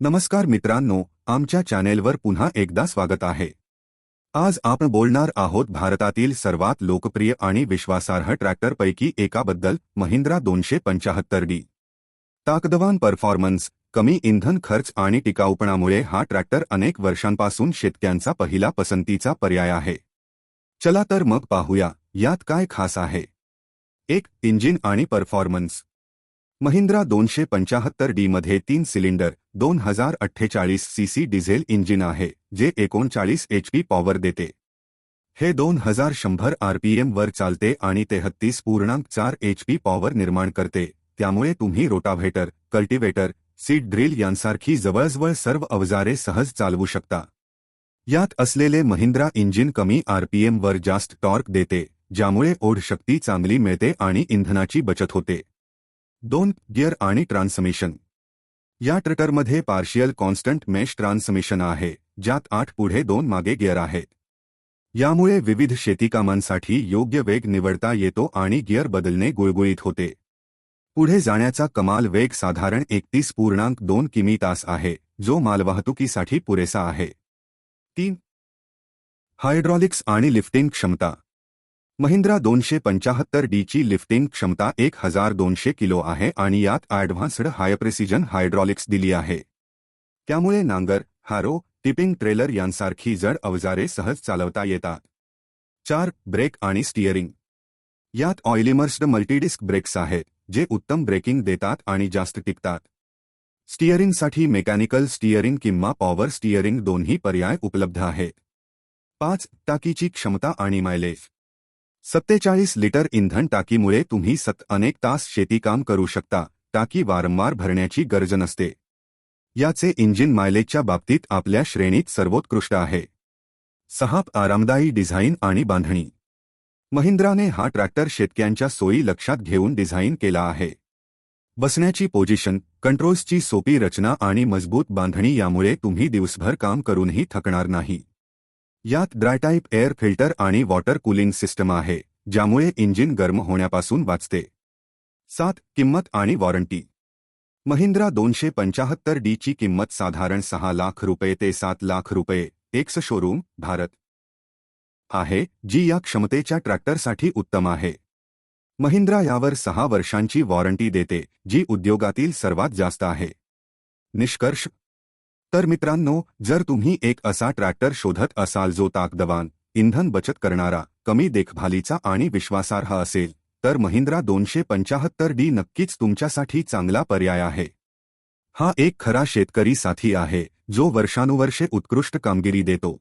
नमस्कार मित्रांनो, आमच्या चॅनेलवर पुन्हा एकदा स्वागत आहे। आज आपण बोलणार आहोत भारतातील सर्वात लोकप्रिय आणि विश्वासार्ह ट्रॅक्टरपैकी एकाबद्दल, महिंद्रा 275D। ताकदवान परफॉर्मन्स, कमी इंधन खर्च आणि टिकाऊपणामुळे हा ट्रॅक्टर अनेक वर्षांपासून शेतकऱ्यांचा पहिला पसंतीचा पर्याय आहे। चला तर मग पाहूया, यात काय खास आहे। 1. इंजिन आणि परफॉर्मन्स। महिंद्रा 275D मध्ये 3 सिलिंडर 2048 सीसी डिझेल इंजिन आहे, जे 39 HP पॉवर देते। हे 2100 RPM वर चालते आणि 33.4 HP पॉवर निर्माण करते, त्यामुळे तुम्ही रोटाव्हेटर, कल्टिवेटर, सीड ड्रिल यांसारखी जवळजवळ सर्व अवजारे सहज चालवू शकता। यात असलेले महिंद्रा इंजिन कमी RPM वर जास्त टॉर्क देते, ज्यामुळे ओढ शक्ती चांगली मिळते आणि इंधनाची बचत होते। 2. गिअर आणि ट्रान्समिशन। या ट्रॅक्टरमध्ये पार्शियल कॉन्स्टंट मेश ट्रान्समिशन आहे, ज्यात 8 पुढे 2 मागे गिअर आहेत। यामुळे विविध शेतीकामांसाठी योग्य वेग निवडता येतो आणि गिअर बदलणे गुळगुळीत होते। पुढे जाण्याचा कमाल वेग साधारण 31.2 किमी/तास आहे, जो मालवाहतुकीसाठी पुरेसा आहे। 3. हायड्रॉलिक्स आणि लिफ्टिंग क्षमता। महिंद्रा 275D ची लिफ्टिंग क्षमता 1200 किलो आहे आणि यात ॲडव्हान्स्ड हाय प्रिसिजन हायड्रॉलिक्स दिली आहे। त्यामुळे नांगर, हॅरो, टिपिंग ट्रेलर यांसारखी जड अवजारे सहज चालवता येतात। 4. ब्रेक आणि स्टीअरिंग। यात ऑइलिमर्स्ड मल्टीडिस्क ब्रेक्स आहेत, जे उत्तम ब्रेकिंग देतात आणि जास्त टिकतात। स्टीअरिंगसाठी मेकॅनिकल स्टीअरिंग किंवा पॉवर स्टीअरिंग दोन्ही पर्याय उपलब्ध आहेत। 5. टाकीची क्षमता आणि मायलेज। 47 लिटर इंधन टाकीमुळे तुम्ही अनेक तास शेतीकाम करू शकता, टाकी वारंवार भरण्याची गरज नसते। याचे इंजिन मायलेजच्या बाबतीत आपल्या श्रेणीत सर्वोत्कृष्ट आहे। 6. आरामदायी डिझाईन आणि बांधणी। महिंद्राने हा ट्रॅक्टर शेतकऱ्यांच्या सोयी लक्षात घेऊन डिझाईन केला आहे। बसण्याची पोझिशन, कंट्रोल्सची सोपी रचना आणि मजबूत बांधणी यामुळे तुम्ही दिवसभर काम करूनही थकणार नाही। यात ड्राय टाइप एअर फिल्टर आणि वॉटर कूलिंग सिस्टम आहे, ज्यामुळे इंजिन गरम होण्यापासून वाचते। 7. किंमत आणि वॉरंटी। महिंद्रा 275D ची किंमत साधारण 6 लाख रुपये ते 7 लाख रुपये एक्स शोरूम, भारत आहे, जी या क्षमतेच्या ट्रॅक्टरसाठी उत्तम आहे। महिंद्रा यावर 6 वर्षांची वॉरंटी देते, जी उद्योगातील सर्वात जास्त आहे। निष्कर्ष। तर मित्रांनो, जर तुम्ही एक असा ट्रॅक्टर शोधत असाल जो ताकदवान, इंधन बचत करणारा, कमी देखभालीचा आणि विश्वासार्ह असेल, तर महिंद्रा 275D नक्कीच तुमच्यासाठी चांगला पर्याय आहे। हा एक खरा शेतकरी साथी आहे, जो वर्षानुवर्षे उत्कृष्ट कामगिरी देतो।